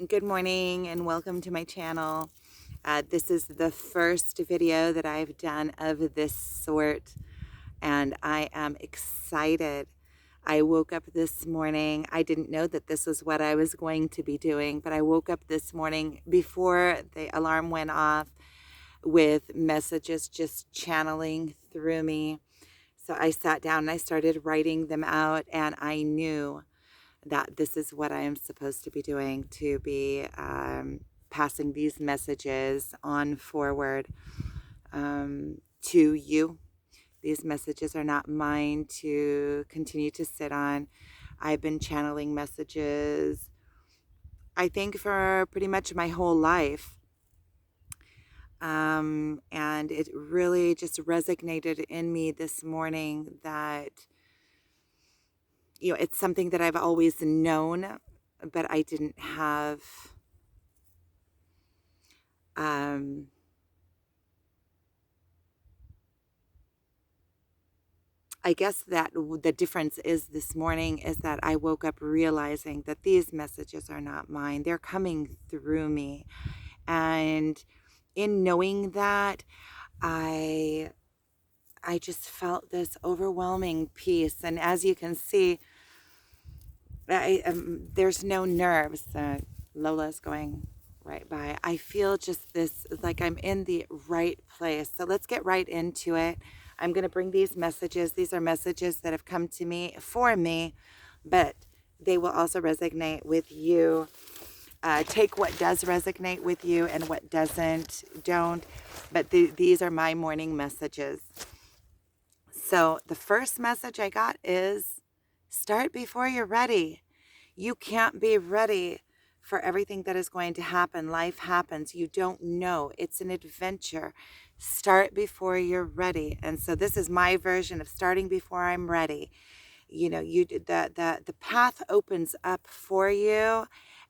Good morning and welcome to my channel. This is the first video that I've done of this sort, and I am excited. I woke up this morning. I didn't know that this was what I was going to be doing, but I woke up this morning before the alarm went off with messages just channeling through me. So I sat down and I started writing them out, and I knew that this is what I am supposed to be doing, to be passing these messages on forward to you. These messages are not mine to continue to sit on. I've been channeling messages, I think, for pretty much my whole life. And it really just resonated in me this morning that, it's something that I've always known, but I didn't have um, I guess that the difference is this morning is that I woke up realizing that these messages are not mine. They're coming through me. And in knowing that, I I just felt this overwhelming peace. And as you can see, there's no nerves. Lola's going right by. I feel just this, like I'm in the right place. So let's get right into it. I'm going to bring these messages. These are messages that have come to me for me, but they will also resonate with you. Take what does resonate with you and what doesn't, don't. But these are my morning messages. So the first message I got is start before you're ready. You can't be ready for everything that is going to happen. Life happens. You don't know. It's an adventure. Start before you're ready. And so this is my version of starting before I'm ready. The path opens up for you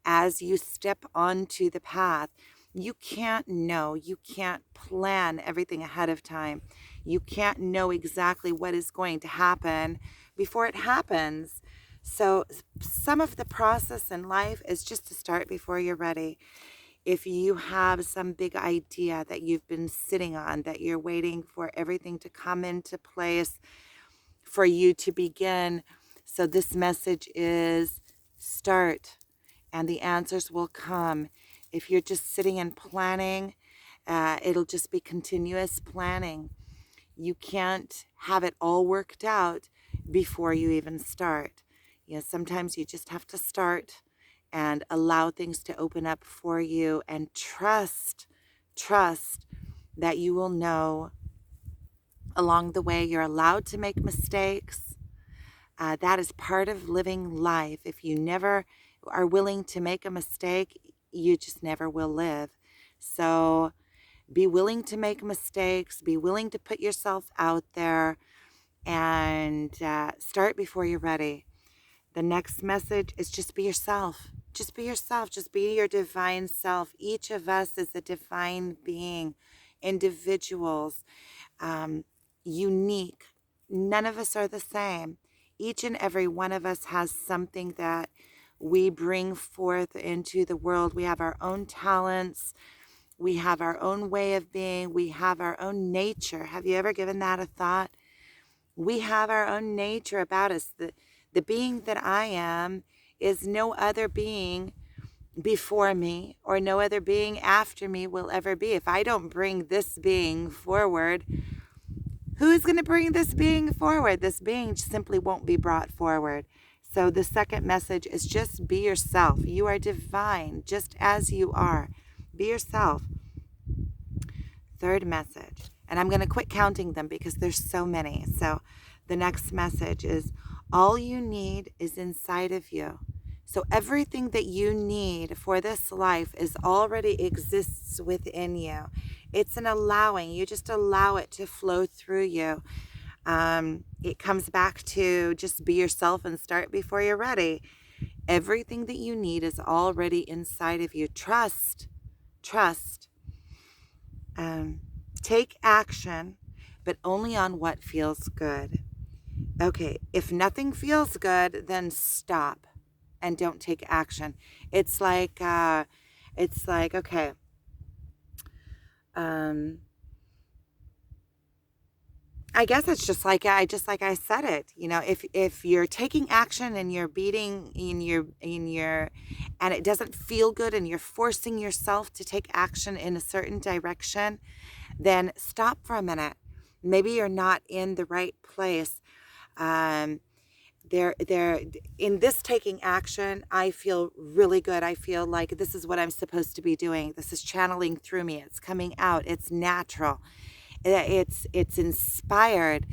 as you step onto the path. You can't know. You can't plan everything ahead of time. You can't know exactly what is going to happen before it happens. So some of the process in life is just to start before you're ready. If you have some big idea that you've been sitting on, that you're waiting for everything to come into place for you to begin. So this message is start, and the answers will come. If you're just sitting and planning, it'll just be continuous planning. You can't have it all worked out before you even start. Sometimes you just have to start and allow things to open up for you, and trust that you will know along the way. You're allowed to make mistakes. That is part of living life. If you never are willing to make a mistake, you just never will live. So be willing to make mistakes, be willing to put yourself out there, and start before you're ready. The next message is just be yourself. Just be yourself. Just be your divine self. Each of us is a divine being, individuals, unique. None of us are the same. Each and every one of us has something that we bring forth into the world. We have our own talents. We have our own way of being. We have our own nature. Have you ever given that a thought? We have our own nature about us. The being that I am is no other being before me, or no other being after me will ever be. If I don't bring this being forward, who is going to bring this being forward? This being simply won't be brought forward. So the second message is just be yourself. You are divine just as you are. Be yourself. Third message, and I'm going to quit counting them because there's so many. So the next message is all you need is inside of you. So everything that you need for this life is already exists within you. It's an allowing. You just allow it to flow through you. It comes back to just be yourself and start before you're ready. Everything that you need is already inside of you. Trust. Take action, but only on what feels good. Okay, if nothing feels good, then stop and don't take action. It's like, okay, I guess it's just like I said it. If you're taking action and you're beating in your and it doesn't feel good and you're forcing yourself to take action in a certain direction, then stop for a minute. Maybe you're not in the right place. Um, there in this taking action, I feel really good. I feel like this is what I'm supposed to be doing. This is channeling through me. It's coming out. It's natural. It's inspired.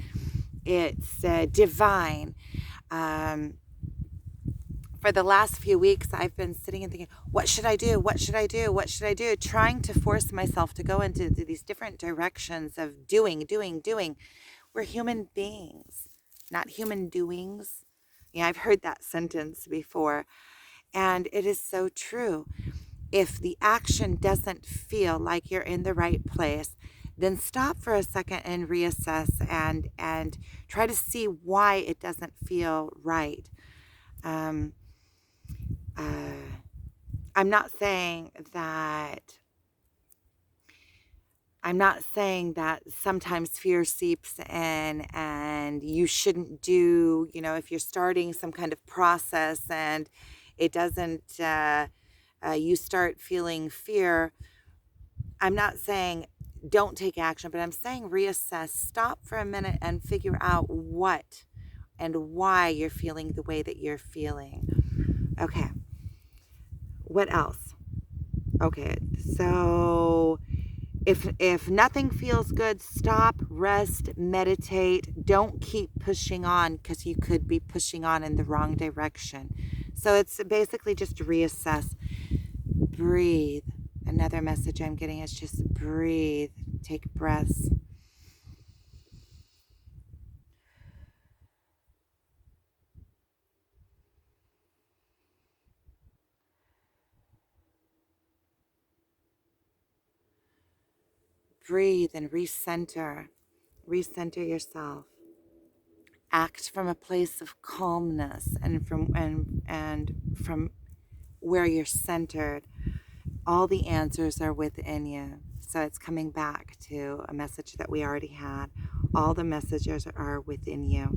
It's divine. Um, for the last few weeks, I've been sitting and thinking, what should I do? What should I do? What should I do? Trying to force myself to go into these different directions of doing. We're human beings, not human doings. Yeah, I've heard that sentence before, and it is so true. If the action doesn't feel like you're in the right place, then stop for a second and reassess and try to see why it doesn't feel right. Um, I'm not saying that sometimes fear seeps in and you shouldn't do, if you're starting some kind of process and it doesn't, you start feeling fear. I'm not saying don't take action, but I'm saying reassess, stop for a minute and figure out what and why you're feeling the way that you're feeling. Okay. What else? Okay. So if nothing feels good, stop, rest, meditate. Don't keep pushing on because you could be pushing on in the wrong direction. So it's basically just reassess, breathe. Another message I'm getting is just breathe, take breaths. Breathe and recenter yourself. Act from a place of calmness and from where you're centered. All the answers are within you. So it's coming back to a message that we already had. All the messages are within you.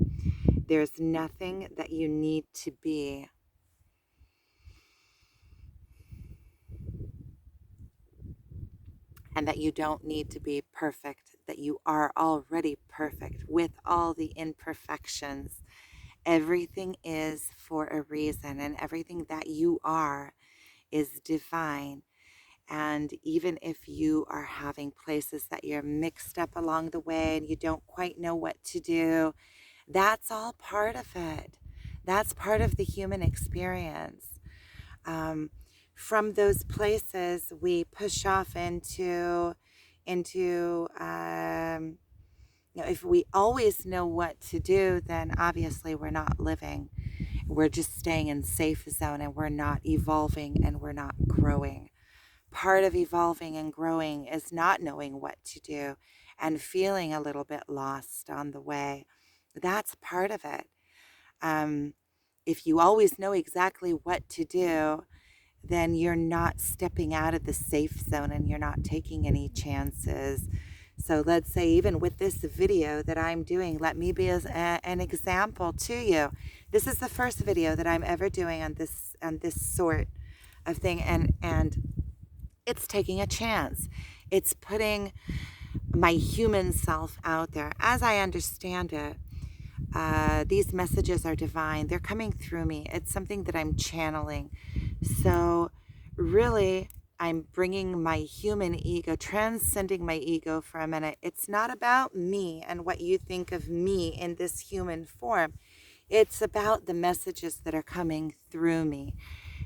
There's nothing that you need to be. And that you don't need to be perfect, that you are already perfect with all the imperfections. Everything is for a reason, and everything that you are is divine. And even if you are having places that you're mixed up along the way and you don't quite know what to do, that's all part of it. That's part of the human experience. From those places, we push off into if we always know what to do, then obviously we're not living. We're just staying in safe zone and we're not evolving and we're not growing. Part of evolving and growing is not knowing what to do and feeling a little bit lost on the way. That's part of it. If you always know exactly what to do, then you're not stepping out of the safe zone and you're not taking any chances. So let's say even with this video that I'm doing, let me be an example to you. This is the first video that I'm ever doing on this sort of thing, and it's taking a chance. It's putting my human self out there. As I understand it, these messages are divine. They're coming through me. It's something that I'm channeling. So really, I'm bringing my human ego, transcending my ego for a minute. It's not about me and what you think of me in this human form. It's about the messages that are coming through me.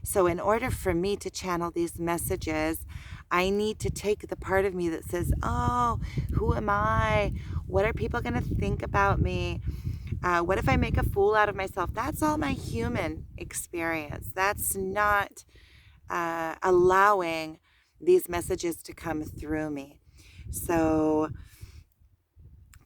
So in order for me to channel these messages, I need to take the part of me that says, oh, who am I? What are people going to think about me? What if I make a fool out of myself? That's all my human experience. That's not allowing these messages to come through me. So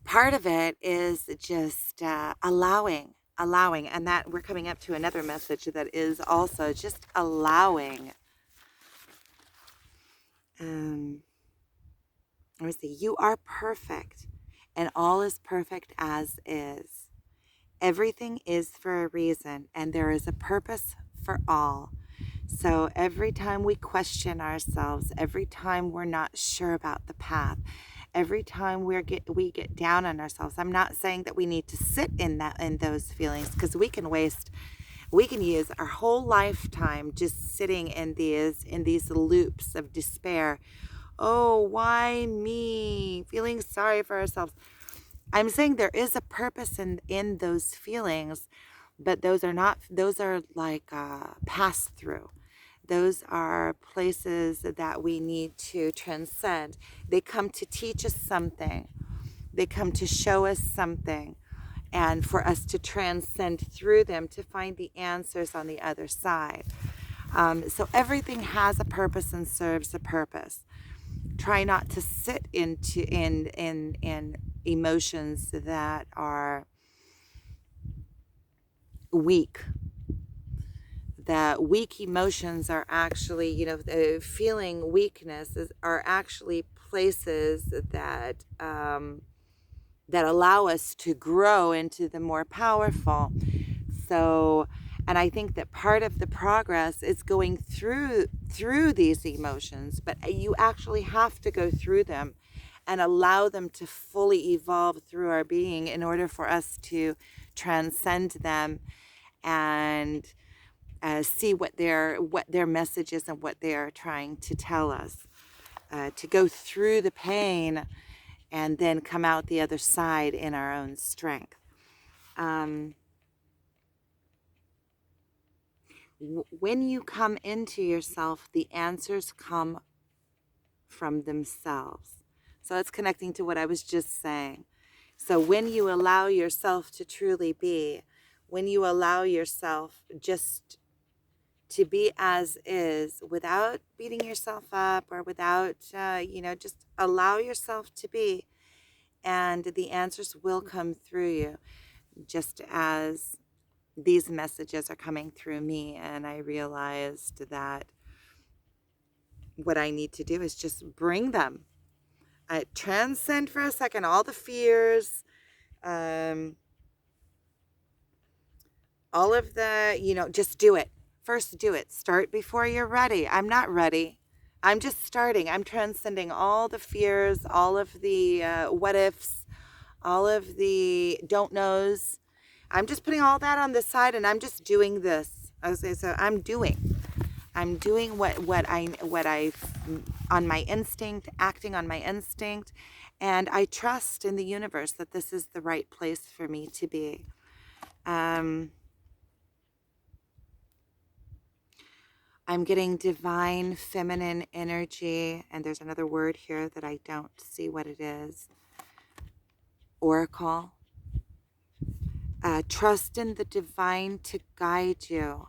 part of it is just allowing allowing. And that we're coming up to another message that is also just allowing. Let me see. You are perfect, and all is perfect as is. Everything is for a reason, and there is a purpose for all. So every time we question ourselves, every time we're not sure about the path, every time we get down on ourselves, I'm not saying that we need to sit in those feelings, because we can use our whole lifetime just sitting in these loops of despair. Oh, why me? Feeling sorry for ourselves. I'm saying there is a purpose in those feelings, but those are like pass through. Those are places that we need to transcend. They come to teach us something. They come to show us something, and for us to transcend through them to find the answers on the other side. So everything has a purpose and serves a purpose. Try not to sit in emotions that are weak. That weak emotions are actually, feeling weakness are actually places that that allow us to grow into the more powerful. So, and I think that part of the progress is going through these emotions, but you actually have to go through them and allow them to fully evolve through our being in order for us to transcend them and see what their message is and what they are trying to tell us. To go through the pain and then come out the other side in our own strength. When you come into yourself, the answers come from themselves. So it's connecting to what I was just saying. So when you allow yourself to truly be, when you allow yourself just to be as is without beating yourself up or without, just allow yourself to be, and the answers will come through you, just as these messages are coming through me. And I realized that what I need to do is just bring them. Transcend for a second all the fears, all of the, just do it. First, do it. Start before you're ready. I'm not ready. I'm just starting. I'm transcending all the fears, all of the what ifs, all of the don't knows. I'm just putting all that on the side, and I'm just doing this. So I'm doing what I on my instinct, acting on my instinct, and I trust in the universe that this is the right place for me to be. I'm getting divine feminine energy, and there's another word here that I don't see what it is. Oracle. Trust in the divine to guide you.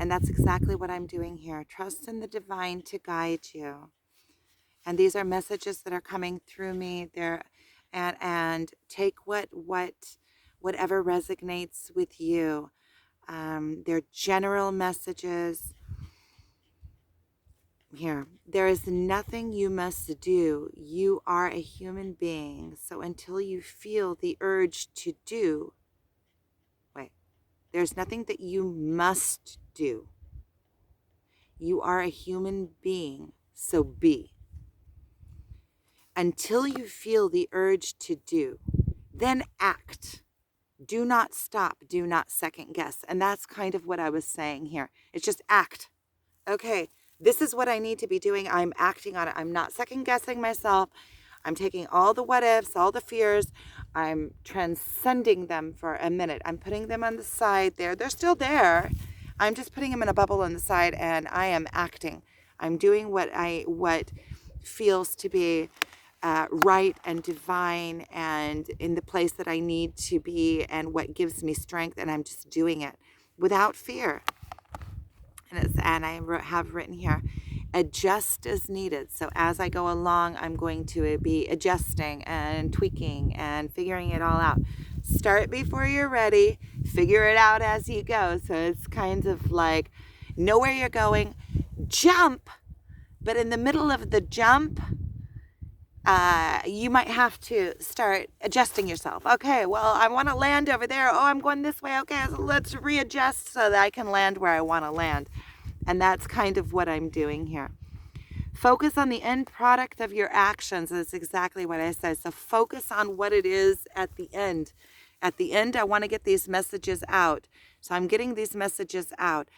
And that's exactly what I'm doing here. Trust in the divine to guide you. And these are messages that are coming through me. And take whatever resonates with you. They're general messages. Here, there is nothing you must do. You are a human being. So until you feel the urge to do, there's nothing that you must do. You are a human being, so be. Until you feel the urge to do, then act. Do not stop. Do not second guess. And that's kind of what I was saying here. It's just act. Okay, this is what I need to be doing. I'm acting on it. I'm not second guessing myself. I'm taking all the what ifs, all the fears. I'm transcending them for a minute. I'm putting them on the side there. They're still there. I'm just putting them in a bubble on the side, and I am acting. I'm doing what feels to be right and divine and in the place that I need to be and what gives me strength, and I'm just doing it without fear. And I have written here, adjust as needed. So as I go along, I'm going to be adjusting and tweaking and figuring it all out. Start before you're ready. Figure it out as you go. So it's kind of like know where you're going, jump, but in the middle of the jump, you might have to start adjusting yourself. Okay, well, I want to land over there. Oh, I'm going this way. Okay, so let's readjust so that I can land where I want to land. And that's kind of what I'm doing here. Focus on the end product of your actions. That's exactly what I said. So focus on what it is at the end. At the end, I want to get these messages out. So I'm getting these messages out.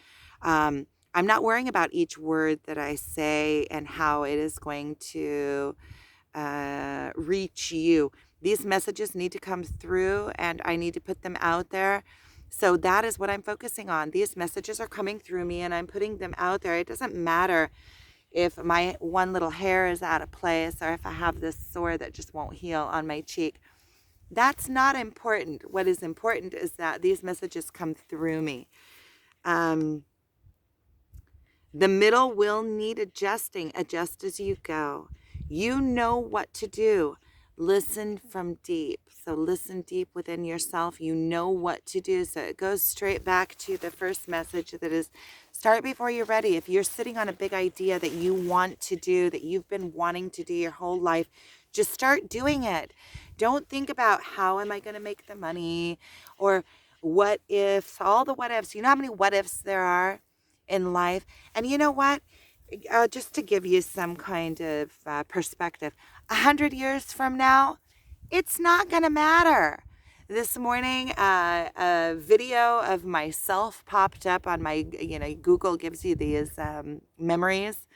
I'm not worrying about each word that I say and how it is going to reach you. These messages need to come through and I need to put them out there. So that is what I'm focusing on. These messages are coming through me and I'm putting them out there. It doesn't matter if my one little hair is out of place or if I have this sore that just won't heal on my cheek. That's not important. What is important is that these messages come through me. The middle will need adjusting. Adjust as you go. You know what to do. Listen from deep. So listen deep within yourself. You know what to do. So it goes straight back to the first message that is start before you're ready. If you're sitting on a big idea that you want to do, that you've been wanting to do your whole life, just start doing it. Don't think about how am I going to make the money or what ifs, all the what ifs. You know how many what ifs there are in life? And you know what? Just to give you some kind of perspective, 100 years from now, it's not going to matter. This morning, a video of myself popped up on my, Google gives you these memories.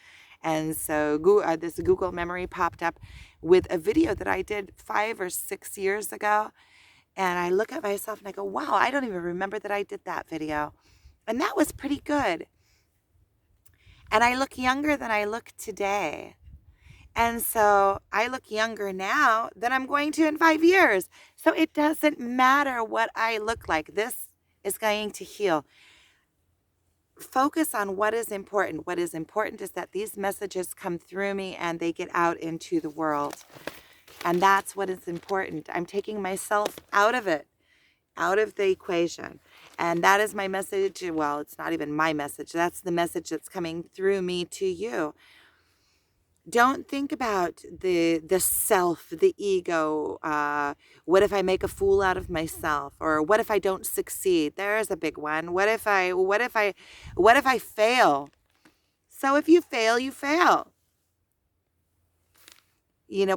And so this Google memory popped up with a video that I did 5 or 6 years ago. And I look at myself and I go, wow, I don't even remember that I did that video. And that was pretty good. And I look younger than I look today. And so I look younger now than I'm going to in 5 years. So it doesn't matter what I look like. This is going to heal. Focus on what is important. What is important is that these messages come through me and they get out into the world. And that's what is important. I'm taking myself out of it, out of the equation. And that is my message. Well, it's not even my message. That's the message that's coming through me to you. Don't think about the self, the ego. What if I make a fool out of myself? Or what if I don't succeed? There's a big one. What if I fail? So if you fail, you fail.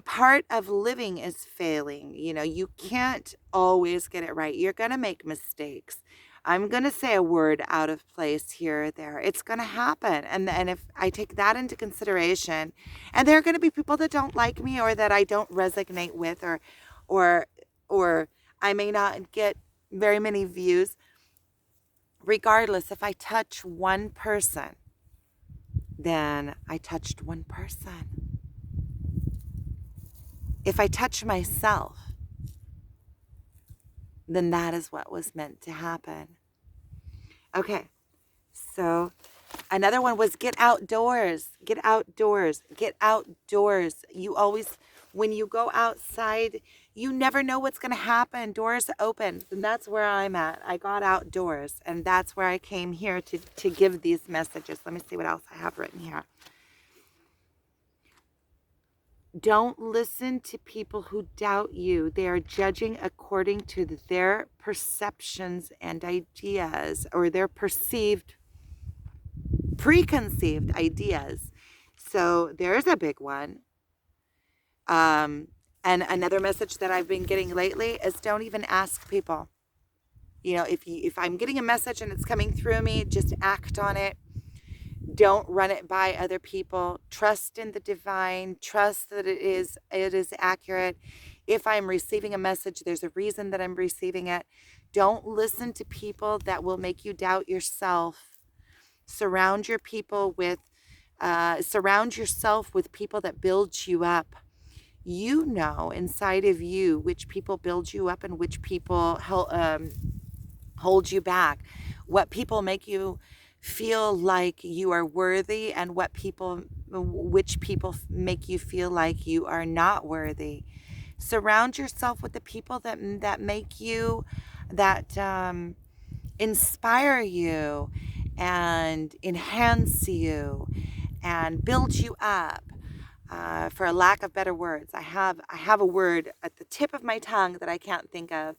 Part of living is failing. You can't always get it right. You're going to make mistakes. I'm going to say a word out of place here or there. It's going to happen. And if I take that into consideration, and there are going to be people that don't like me or that I don't resonate with or I may not get very many views. Regardless, if I touch one person, then I touched one person. If I touch myself, then that is what was meant to happen. Okay, so another one was get outdoors. Get outdoors. Get outdoors. You always, when you go outside, you never know what's going to happen. Doors open, and that's where I'm at. I got outdoors, and that's where I came here to give these messages. Let me see what else I have written here. Don't listen to people who doubt you. They are judging according to their perceptions and ideas or their preconceived ideas. So there's a big one. And another message that I've been getting lately is don't even ask people. If I'm getting a message and it's coming through me, just act on it. Don't run it by other people. Trust in the divine. Trust that it is accurate. If I'm receiving a message, there's a reason that I'm receiving it. Don't listen to people that will make you doubt yourself. Surround yourself with people that build you up. You know inside of you which people build you up and which people hold you back. What people make you feel like you are worthy and which people make you feel like you are not worthy. Surround yourself with the people that make you, that inspire you and enhance you and build you up. For a lack of better words, I have a word at the tip of my tongue that I can't think of.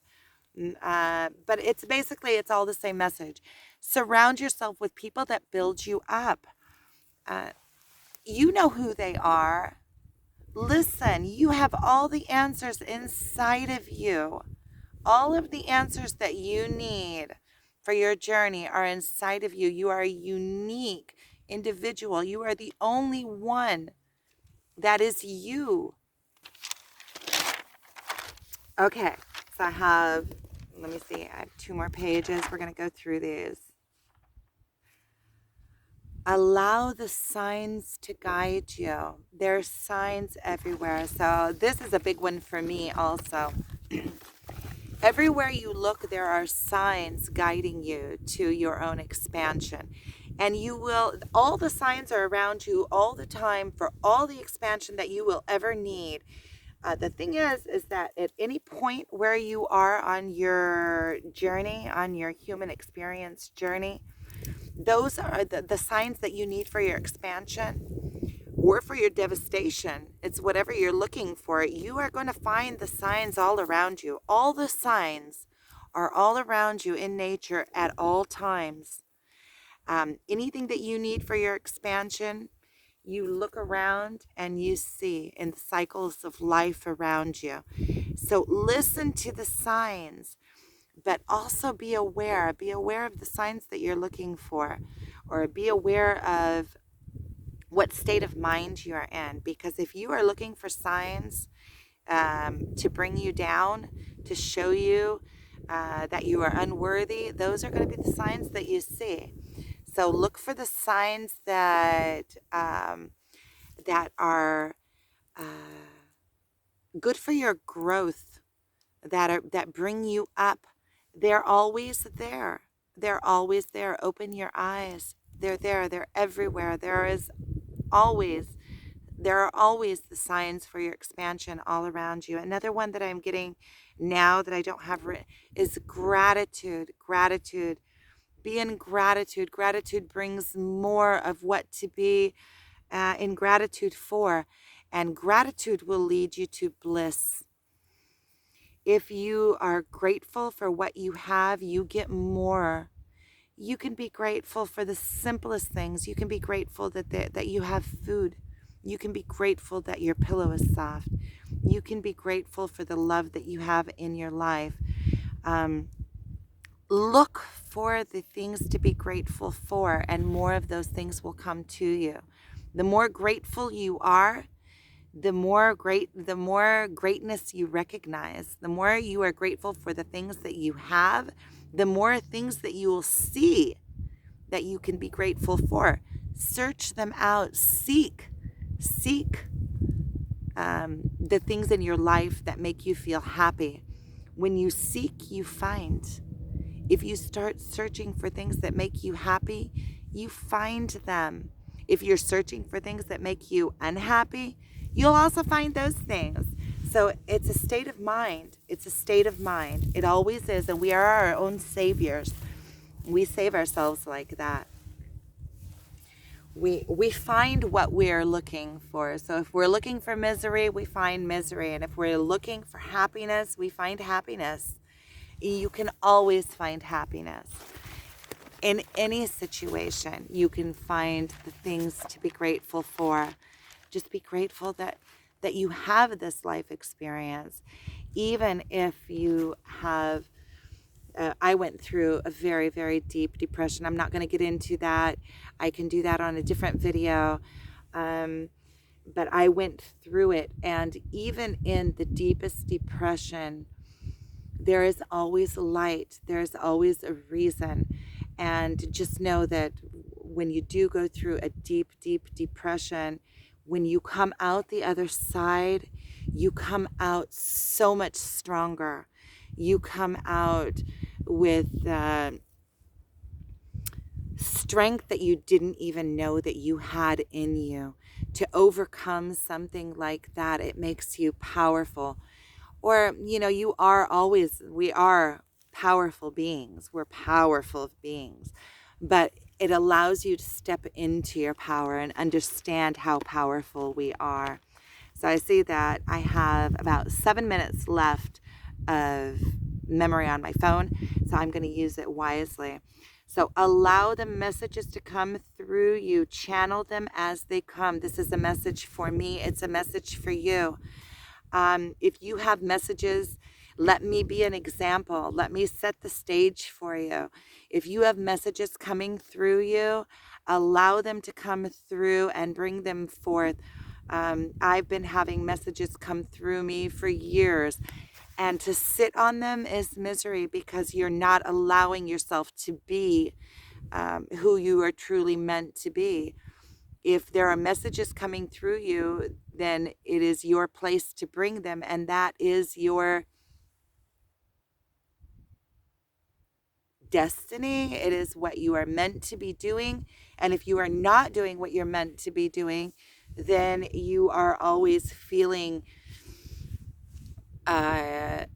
But it's all the same message. Surround yourself with people that build you up. You know who they are. Listen, you have all the answers inside of you. All of the answers that you need for your journey are inside of you. You are a unique individual. You are the only one that is you. Okay, so let me see, I have 2 more pages. We're going to go through these. Allow the signs to guide you. There's signs everywhere. So this is a big one for me also. Everywhere you look, there are signs guiding you to your own expansion. And all the signs are around you all the time for all the expansion that you will ever need. The thing is that at any point where you are on your journey, on your human experience journey, those are the signs that you need for your expansion or for your devastation. It's whatever you're looking for. You are going to find the signs all around you. All the signs are all around you in nature at all times. Anything that you need for your expansion, you look around and you see in the cycles of life around you. So listen to the signs, but also be aware of the signs that you're looking for, or be aware of what state of mind you are in. Because if you are looking for signs to bring you down, to show you that you are unworthy, those are going to be the signs that you see. So look for the signs that that are good for your growth, that bring you up. They're always there. They're always there. Open your eyes. They're there. They're everywhere. There are always the signs for your expansion all around you. Another one that I'm getting now that I don't have written is gratitude. Gratitude. Be in gratitude. Gratitude brings more of what to be in gratitude for. And gratitude will lead you to bliss. If you are grateful for what you have, you get more. You can be grateful for the simplest things. You can be grateful that you have food. You can be grateful that your pillow is soft. You can be grateful for the love that you have in your life. Look for the things to be grateful for, and more of those things will come to you. The more grateful you are, the more greatness you recognize. The more you are grateful for the things that you have, the more things that you will see that you can be grateful for. Search them out. Seek the things in your life that make you feel happy. When you seek, you find. If you start searching for things that make you happy, you find them. If you're searching for things that make you unhappy, you'll also find those things. So it's a state of mind. It's a state of mind. It always is. And we are our own saviors. We save ourselves like that. We find what we're looking for. So if we're looking for misery, we find misery. And if we're looking for happiness, we find happiness. You can always find happiness. In any situation, you can find the things to be grateful for. Just be grateful that you have this life experience. Even if you have, I went through a very, very deep depression. I'm not going to get into that. I can do that on a different video. But I went through it. And even in the deepest depression, there is always light. There's always a reason. And just know that when you do go through a deep, deep depression, when you come out the other side, you come out so much stronger. You come out with strength that you didn't even know that you had in you. To overcome something like that, it makes you powerful. Or, you are always, we are powerful beings. We're powerful beings. But it allows you to step into your power and understand how powerful we are. So I see that I have about 7 minutes left of memory on my phone. So I'm going to use it wisely. So allow the messages to come through you. Channel them as they come. This is a message for me. It's a message for you. If you have messages, let me be an example. Let me set the stage for you. If you have messages coming through you, allow them to come through and bring them forth. I've been having messages come through me for years, and to sit on them is misery because you're not allowing yourself to be who you are truly meant to be. If there are messages coming through you, then it is your place to bring them, and that is your destiny. It is what you are meant to be doing. And if you are not doing what you're meant to be doing, then you are always feeling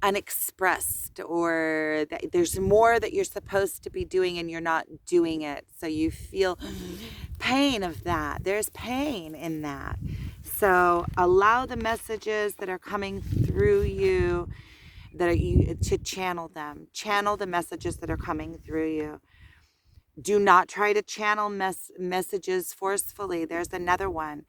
unexpressed, or that there's more that you're supposed to be doing and you're not doing it. So you feel pain of that. There's pain in that. So allow the messages that are coming through you, that are you, to channel them. Channel the messages that are coming through you. Do not try to channel messages forcefully. There's another one.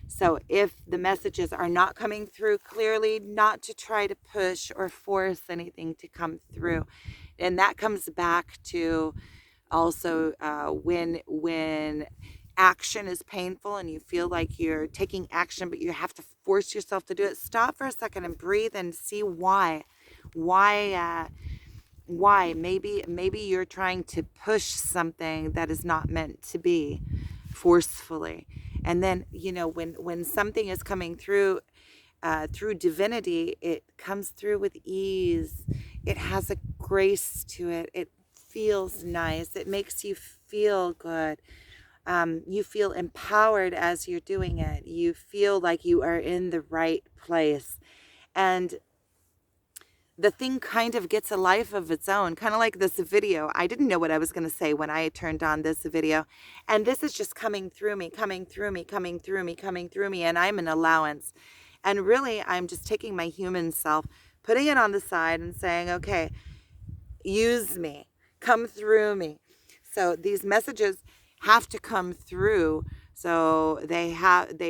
So if the messages are not coming through clearly, not to try to push or force anything to come through. And that comes back to also when action is painful and you feel like you're taking action, but you have to force yourself to do it. Stop for a second and breathe and see why. Why maybe you're trying to push something that is not meant to be forcefully. And then when something is coming through divinity, it comes through with ease. It has a grace to it. It feels nice. It makes you feel good. You feel empowered as you're doing it. You feel like you are in the right place. And the thing kind of gets a life of its own, kind of like this video. I didn't know what I was going to say when I turned on this video. And this is just coming through me, coming through me, coming through me, coming through me. And I'm an allowance. And really, I'm just taking my human self, putting it on the side and saying, okay, use me, come through me. So these messages have to come through. So they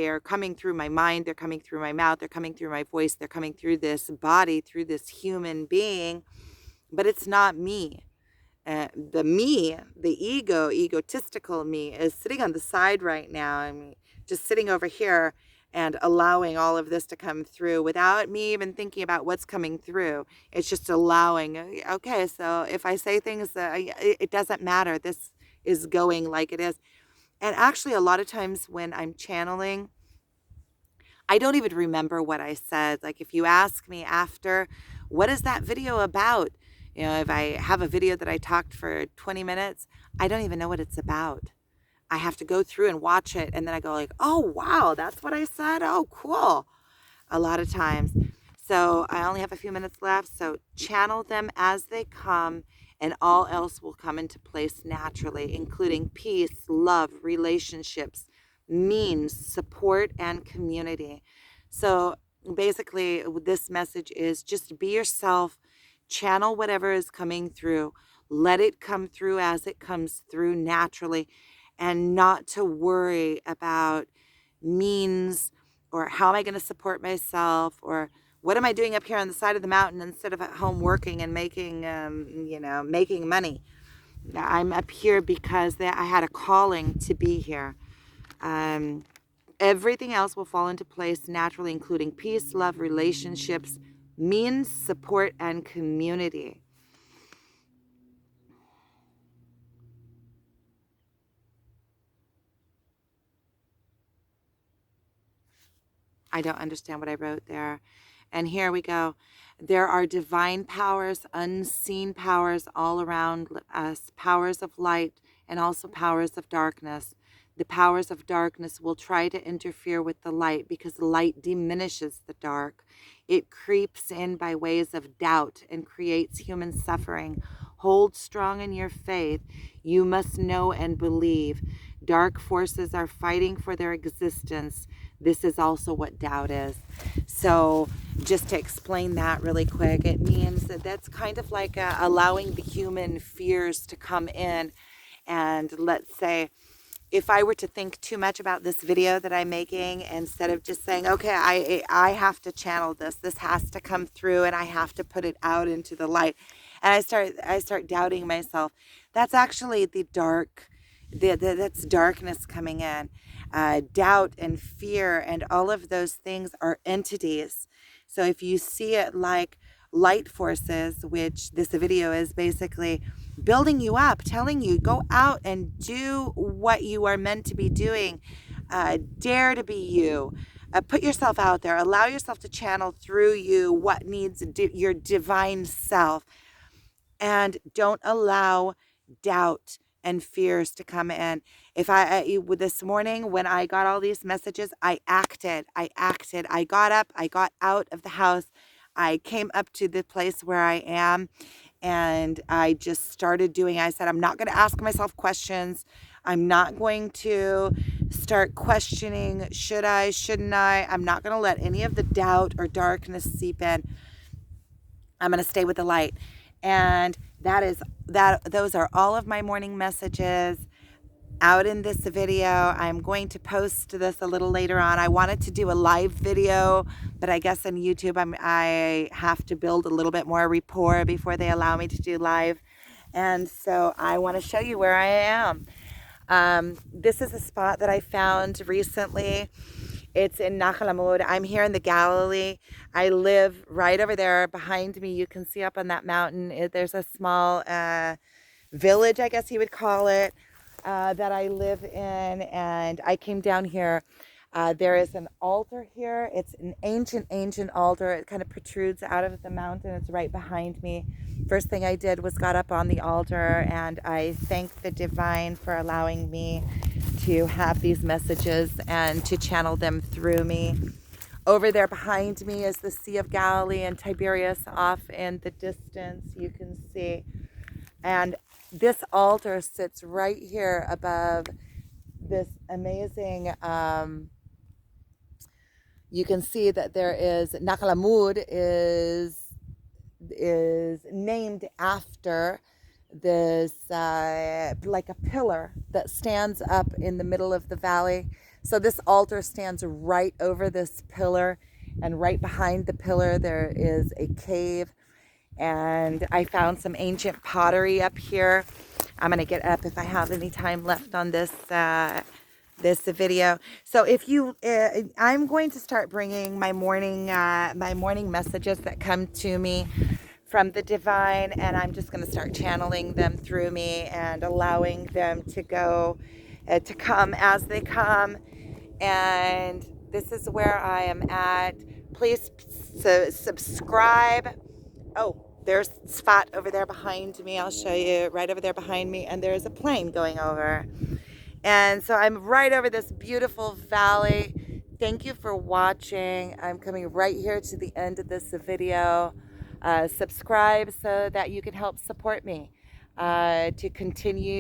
are coming through my mind, they're coming through my mouth, they're coming through my voice, they're coming through this body, through this human being, but it's not me. The me, the egotistical me, is sitting on the side right now. I'm just sitting over here and allowing all of this to come through without me even thinking about what's coming through. It's just allowing. Okay, so if I say things that it doesn't matter, this is going like it is. And actually, a lot of times when I'm channeling, I don't even remember what I said. Like if you ask me after, what is that video about? If I have a video that I talked for 20 minutes, I don't even know what it's about. I have to go through and watch it. And then I go like, oh, wow, that's what I said. Oh, cool. A lot of times. So I only have a few minutes left. So channel them as they come, and all else will come into place naturally, including peace, love, relationships, means, support, and community. So basically, this message is just be yourself, channel whatever is coming through, let it come through as it comes through naturally, and not to worry about means, or how am I going to support myself, or what am I doing up here on the side of the mountain instead of at home working and making money. I'm up here because I had a calling to be here. Everything else will fall into place naturally, including peace, love, relationships, means, support, and community. I don't understand what I wrote there. And here we go. There are divine powers, unseen powers all around us, powers of light and also powers of darkness. The powers of darkness will try to interfere with the light because light diminishes the dark. It creeps in by ways of doubt and creates human suffering. Hold strong in your faith. You must know and believe. Dark forces are fighting for their existence. This is also what doubt is. So just to explain that really quick, it means that that's kind of like allowing the human fears to come in. And let's say, if I were to think too much about this video that I'm making, instead of just saying, okay, I have to channel this has to come through and I have to put it out into the light. And I start doubting myself. That's actually that's darkness coming in. Doubt and fear and all of those things are entities. So if you see it like light forces, which this video is basically building you up, telling you, go out and do what you are meant to be doing. Dare to be you. Put yourself out there. Allow yourself to channel through you what needs your divine self. And don't allow doubt and fears to come in. This morning when I got all these messages, I acted. I got up, I got out of the house. I came up to the place where I am and I just started doing. I said, I'm not going to ask myself questions. I'm not going to start questioning, should I, shouldn't I? I'm not going to let any of the doubt or darkness seep in. I'm going to stay with the light. And those are all of my morning messages out in this video. I'm going to post this a little later on. I wanted to do a live video, but I guess on YouTube I have to build a little bit more rapport before they allow me to do live. And so I want to show you where I am. This is a spot that I found recently. It's in Nahal Amud. I'm here in the Galilee. I live right over there behind me. You can see up on that mountain. There's a small village, I guess you would call it, that I live in. And I came down here. There is an altar here. It's an ancient altar. It kind of protrudes out of the mountain. It's right behind me. First thing I did was got up on the altar and I thanked the divine for allowing me to have these messages and to channel them through me. Over there behind me is the Sea of Galilee and Tiberias off in the distance, you can see. And this altar sits right here above this amazing, you can see that there is, Nahal Amud is named after this like a pillar that stands up in the middle of the valley. So this altar stands right over this pillar, and right behind the pillar there is a cave. And I found some ancient pottery up here. I'm going to get up if I have any time left on this video. So if you, I'm going to start bringing my morning messages that come to me from the divine, and I'm just going to start channeling them through me and allowing them to go, to come as they come. And this is where I am at. Please subscribe. Oh, there's a spot over there behind me. I'll show you right over there behind me. And there's a plane going over. And so I'm right over this beautiful valley. Thank you for watching. I'm coming right here to the end of this video. Subscribe so that you can help support me to continue